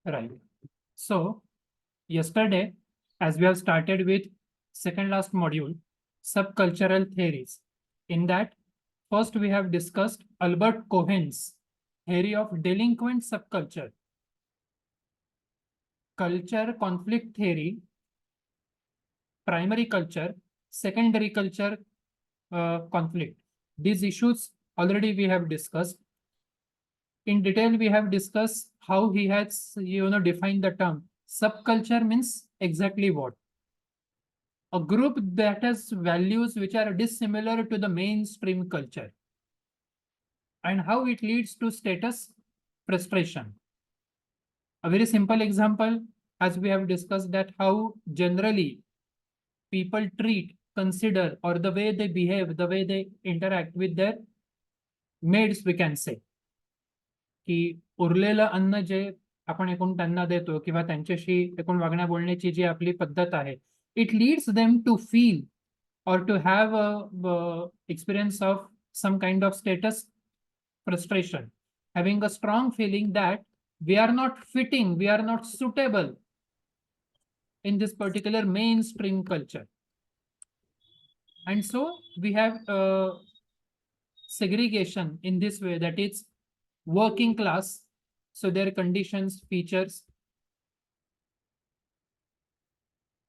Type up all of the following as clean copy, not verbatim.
Right. So yesterday, as we have started with second last module, subcultural theories. In that, first we have discussed Albert Cohen's theory of delinquent subculture, culture conflict theory, primary culture, secondary culture conflict. These issues already we have discussed. In detail, we have discussed how he has defined the term. Subculture means exactly what? A group that has values which are dissimilar to the mainstream culture, and how it leads to status frustration. A very simple example, as we have discussed, that how generally people treat, consider, or the way they behave, the way they interact with their maids, we can say. की उरलेलं अन्न जे आपण एकूण त्यांना देतो किंवा त्यांच्याशी एकूण वागण्या बोलण्याची जी आपली पद्धत आहे, it leads them to feel or to have a experience of some kind of status frustration, having a strong feeling that we are not fitting, we are not suitable in this particular mainstream culture. And so we have segregation in this way, that it's working class, so their conditions, features,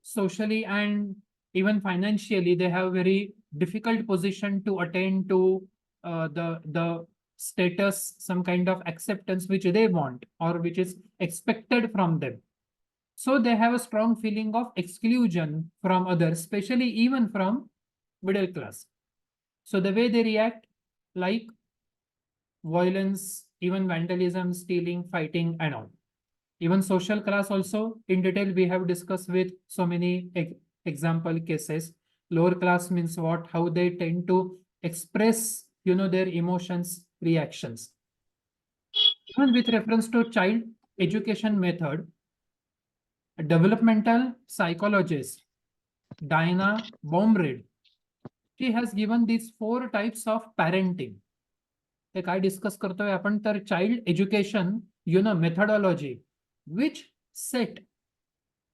socially and even financially, they have very difficult position to attain to the status, some kind of acceptance which they want or which is expected from them. So they have a strong feeling of exclusion from others, especially even from middle class. So the way they react, like violence, even vandalism, stealing, fighting, and all. Even social class also, in detail, we have discussed with so many example cases. Lower class means what? How they tend to express, their emotions, reactions. Even with reference to child education method, a developmental psychologist, Diana Baumrind, she has given these 4 types of parenting. ते काय discuss करतोय आपण तर child education methodology which set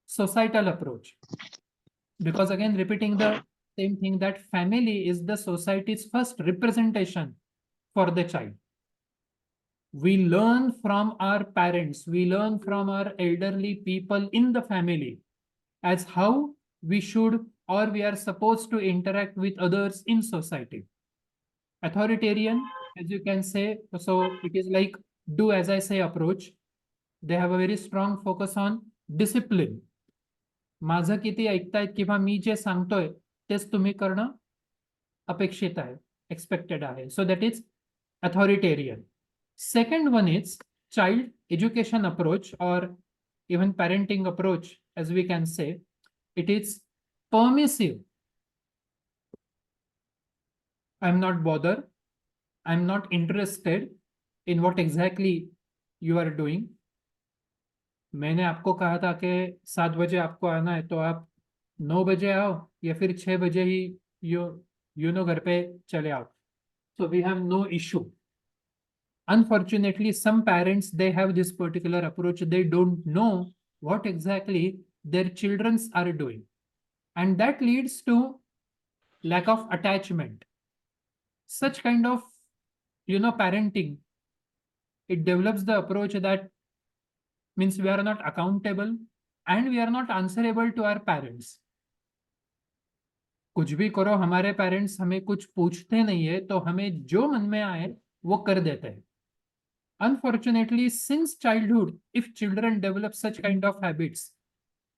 societal approach, because again repeating the same thing, that family is the society's first representation for the child. We learn from our parents, we learn from our elderly people in the family as how we should or we are supposed to interact with others in society. Authoritarian, as you can say, so it is like do as I say approach. They have a very strong focus on discipline. माझं किती ऐकतायत किंवा मी जे सांगतोय तेच तुम्ही करणं अपेक्षित आहे, expected आहे. So that is authoritarian. Second one is child education approach और even parenting approach, as we can say, it is permissive. I'm not bothered, I'm not interested in what exactly you are doing. मैंने आपको कहा था कि 7 बजे आपको आना है, तो आप 9 बजे आओ या फिर 6 बजे ही घर पे चले आओ. So we have no issue. Unfortunately, some parents, they have this particular approach. They don't know what exactly their children are doing. And that leads to lack of attachment. Such kind of, parenting, it develops the approach that means we are not accountable and we are not answerable to our parents. कुछ भी करो, हमारे parents हमें कुछ पूछते नहीं है, तो हमें जो मन में आए वो कर देते हैं. Unfortunately, since childhood, if children develop such kind of habits,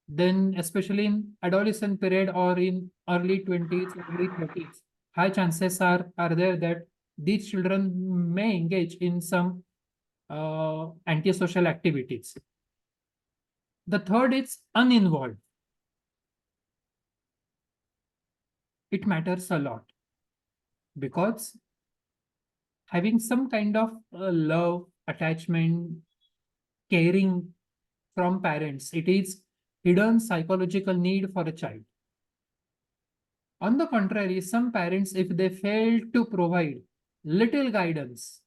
then especially in adolescent period or in early 20s, early 30s, high chances are there that these children may engage in some antisocial activities. The third is uninvolved. It matters a lot because having some kind of love, attachment, caring from parents, it is hidden psychological need for a child. On the contrary, some parents, if they fail to provide little guidance,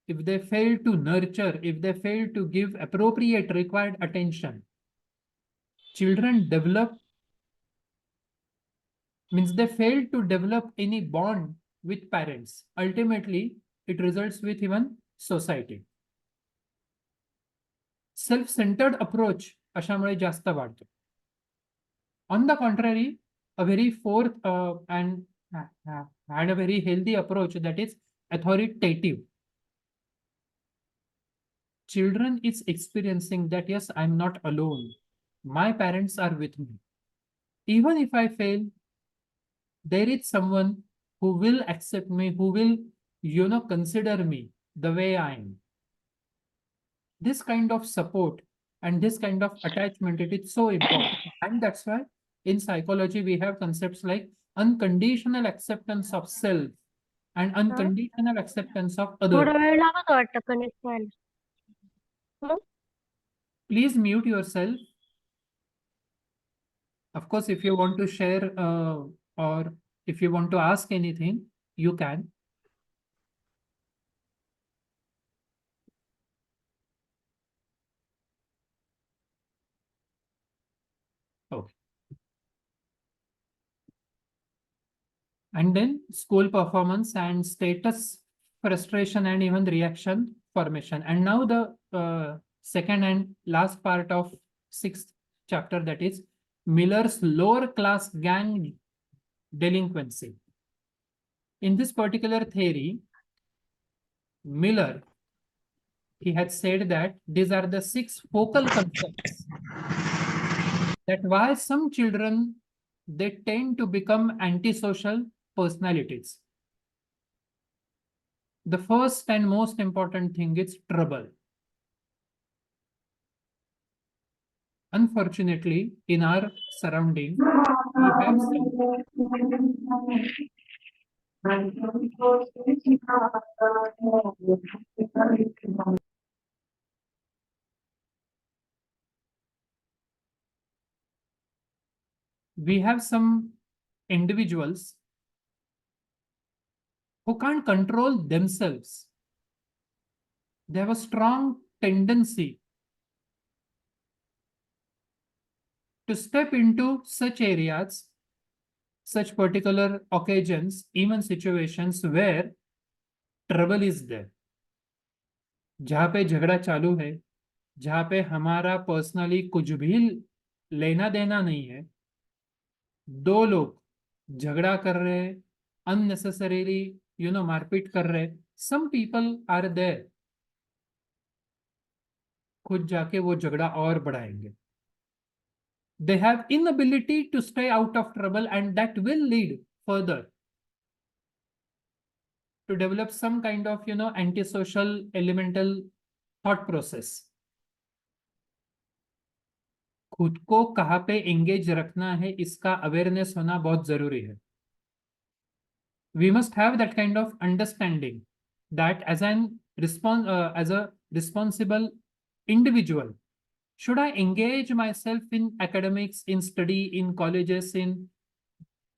if they fail to nurture, if they fail to give appropriate required attention, children develop, means they fail to develop any bond with parents. Ultimately, it results with even society. Self-centered approach अशामुळे जास्त वाढतो. On the contrary, a very fourth and a very healthy approach, that is authoritative. Children is experiencing that yes, I'm not alone. My parents are with me. Even if I fail, there is someone who will accept me, who will, consider me the way I am. This kind of support and this kind of attachment, it is so important. And that's why in psychology, we have concepts like unconditional acceptance of self and unconditional acceptance of थोडा other. वेळ लागत वाटतं connect व्हायला. Please mute yourself. Of course, if you want to share or if you want to ask anything, you can. Okay. And then school performance and status, frustration, and even reaction formation. And now the second and last part of sixth chapter, that is Miller's lower class gang delinquency. In this particular theory, Miller, he had said that these are the 6 focal concepts that why some children, they tend to become antisocial personalities. The first and most important thing is trouble. Unfortunately, in our surrounding, we have some individuals who can't control themselves. They have a strong tendency to step into such areas, such particular occasions, even situations where trouble is there. जहां पे झगड़ा चालू है, जहां पे हमारा personally कुछ भी लेना देना नहीं है, दो लोग झगड़ा कर रहे हैं, अननेसेसरीली मारपीट कर रहे, सम पीपल आर देयर, खुद जाके वो झगड़ा और बढ़ाएंगे. They have inability to stay out of trouble, and that will lead further to develop some kind of antisocial elemental thought process. खुद को कहाँ पे एंगेज रखना है, इसका अवेयरनेस होना बहुत जरूरी है. We must have that kind of understanding that as a responsible individual, should I engage myself in academics, in study, in colleges, in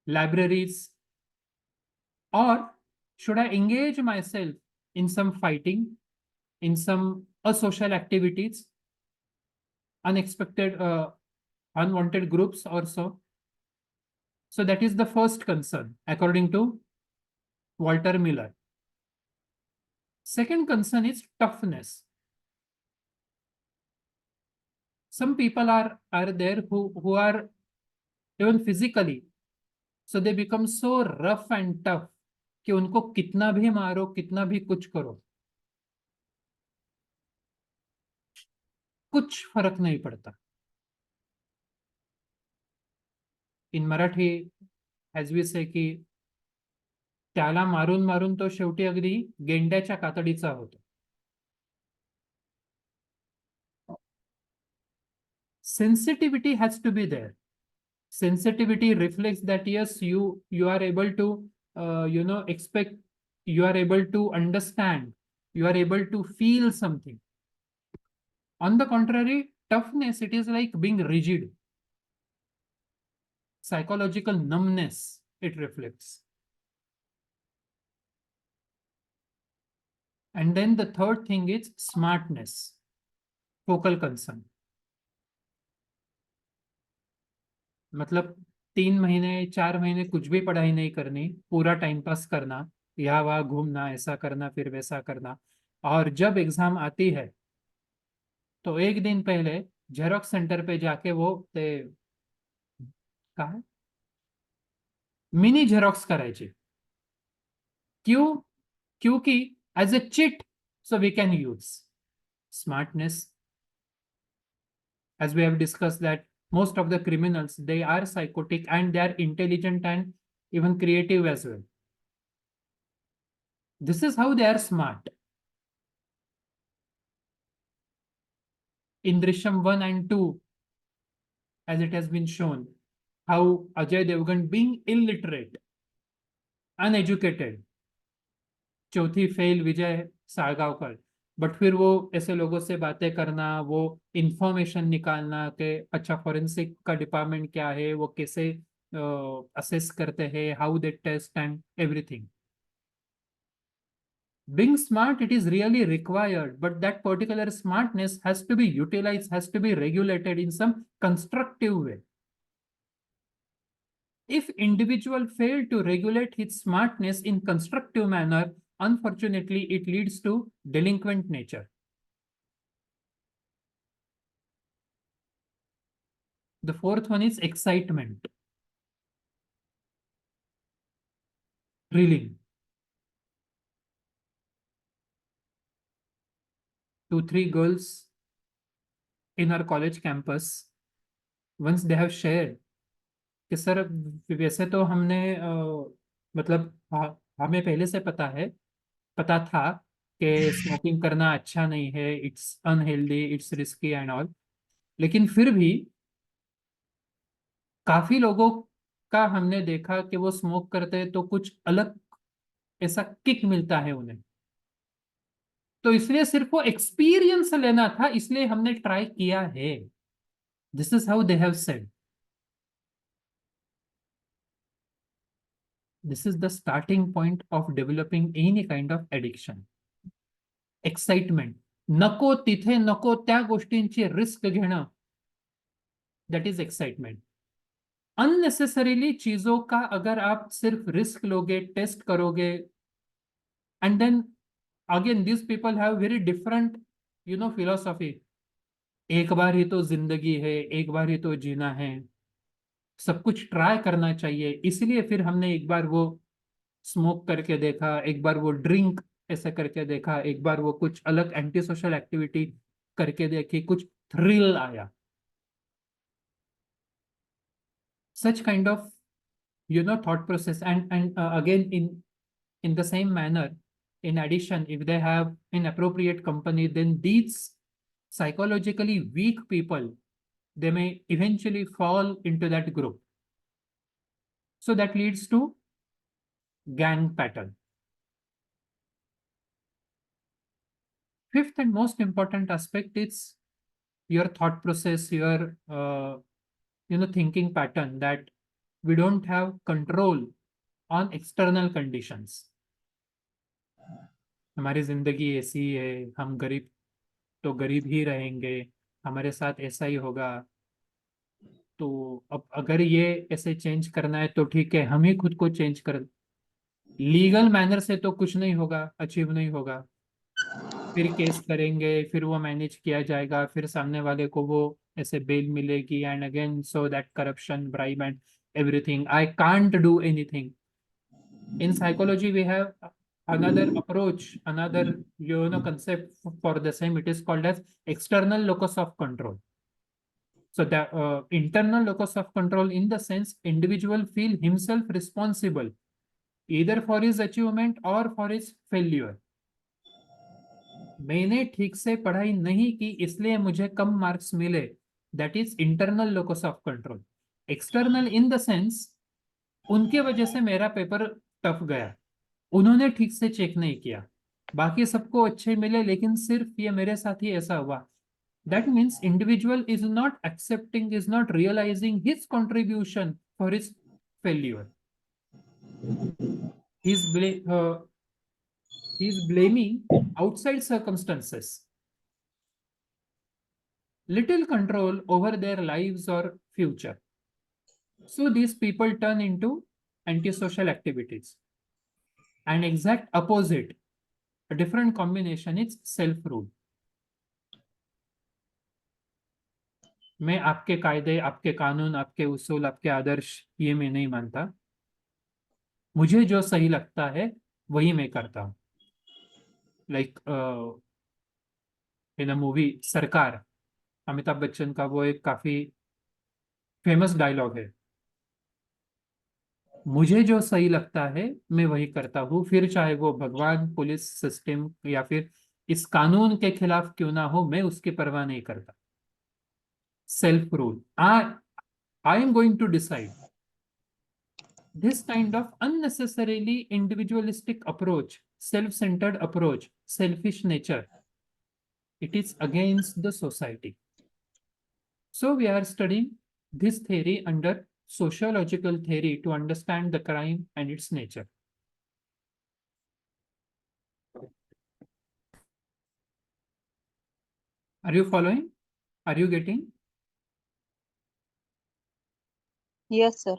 libraries, or should I engage myself in some fighting, in some asocial activities, unexpected, unwanted groups or so? So that is the first concern, according to Walter Miller. Second concern is toughness. Some people are there who are even physically, so they become so rough and tough कि उनको कितना भी मारो, कितना भी कुछ करो, कुछ फर्क नहीं पड़ता. In Marathi, as we say की त्याला मारून मारून तो शेवटी अगदी गेंड्याच्या कातडीचा होतो. Sensitivity has to be there. Sensitivity reflects that yes, you are able to expect, you are able to understand, you are able to feel something. On the contrary, toughness, it is like being rigid. Psychological numbness, it reflects. And then the third thing is smartness, focal concern. मतलब 3 महीने 4 महीने कुछ भी पढ़ाई नहीं करनी, पूरा time pass करना, यहाँ वहाँ घूमना, ऐसा करना फिर वैसा करना, और जब एग्जाम आती है तो एक दिन पहले जेरोक्स सेंटर पे जाके वो ते काय मिनी झेरॉक्स करायचे. क्यों? क्योंकि as a chit so we can use smartness. As we have discussed that most of the criminals, they are psychotic and they are intelligent and even creative as well. This is how they are smart. In Drishyam 1 and 2, as it has been shown, how Ajay Devgan, being illiterate, uneducated, चौथी fail Vijay Salgaocar, but फिर वो ऐसे लोगों से बातें करना, वो information निकालना कि अच्छा फॉरेंसिक का डिपार्टमेंट क्या है, वो कैसे असेस करते हैं, how they test and everything. Being smart, it is really required, but that particular smartness has to be utilized, has to be regulated in some constructive way. If individual fail to regulate his smartness in constructive manner, unfortunately it leads to delinquent nature. The fourth one is excitement, thrilling. 2 3 girls in our college campus, once they have shared कि sir वैसे तो हमने मतलब हमें पहले से पता था कि स्मोकिंग करना अच्छा नहीं है, it's unhealthy, it's risky and all, लेकिन फिर भी काफी लोगों का हमने देखा कि वो स्मोक करते हैं तो कुछ अलग ऐसा किक मिलता है उन्हें. तो इसलिए सिर्फ वो एक्सपीरियंस लेना था, इसलिए हमने ट्राई किया है. This is how they have said. This is the starting point of developing any kind of addiction. Excitement, नको तिथे नको त्या गोष्टींची रिस्क घेणं, दैट इज एक्साइटमेंट. अननेसेसरीली चीजों का अगर आप सिर्फ रिस्क लोगे, टेस्ट करोगे, and then again this people have very different philosophy. एक बार ही तो जिंदगी है, एक बार ही तो जीना है, सब कुछ ट्राई करना चाहिए. इसलिए फिर हमने एक बार वो स्मोक करके देखा, एक बार वो ड्रिंक ऐसे करके देखा, एक बार वो कुछ अलग एंटी सोशल एक्टिविटी करके देखी, कुछ थ्रिल आया. Such kind of thought process, and again in the same manner, in addition, if they have inappropriate company, then these psychologically weak people, they may eventually fall into that group. So that leads to gang pattern. Fifth and most important aspect is your thought process, your thinking pattern, that we don't have control on external conditions. हमारी जिंदगी ऐसी है, हम गरीब तो गरीब ही रहेंगे, हमारे साथ ऐसा ही होगा. तो अब अगर ये ऐसे चेंज करना है तो ठीक है, हम ही खुद को चेंज कर. लीगल मैनर से तो कुछ नहीं होगा, अचीव नहीं होगा. फिर केस करेंगे, फिर वो मैनेज किया जाएगा, फिर सामने वाले को वो ऐसे बेल मिलेगी, and again so that corruption, bribe and everything. I can't do anything. In psychology, we have another approach, another concept for the same. It is called as external locus of control. So the internal locus of control, in the sense, individual feel himself responsible either for his achievement or for his failure. मैंने ठीक से पढ़ाई नहीं की इसलिए मुझे कम marks मिले, that is internal locus of control. External in the sense, उनके वजह से मेरा पेपर टफ गया, उन्होंने ठीक से चेक नहीं किया, बाकी सबको अच्छे मिले लेकिन सिर्फ ये मेरे साथ ही ऐसा हुआ. That means individual is not accepting, is not realising his contribution for his failure. He's He is blaming outside circumstances. Little control over their lives or future. So these people turn into antisocial activities. And exact opposite, a different combination is self-rule. मैं आपके कायदे, आपके कानून, आपके उसूल, आपके आदर्श ये मैं नहीं मानता. मुझे जो सही लगता है वही मैं करता हूँ. लाइक इन अ मूवी सरकार, अमिताभ बच्चन का वो एक काफी फेमस डायलॉग है. मुझे जो सही लगता है मैं वही करता हूँ, फिर चाहे वो भगवान, पुलिस सिस्टम या फिर इस कानून के खिलाफ क्यों ना हो, मैं उसकी परवाह नहीं करता. Self rule. I am going to decide. This kind of unnecessarily individualistic approach, self-centered approach, selfish nature, it is against the society. So we are studying this theory under sociological theory to understand the crime and its nature. Are you following? Are you getting? Yes, sir.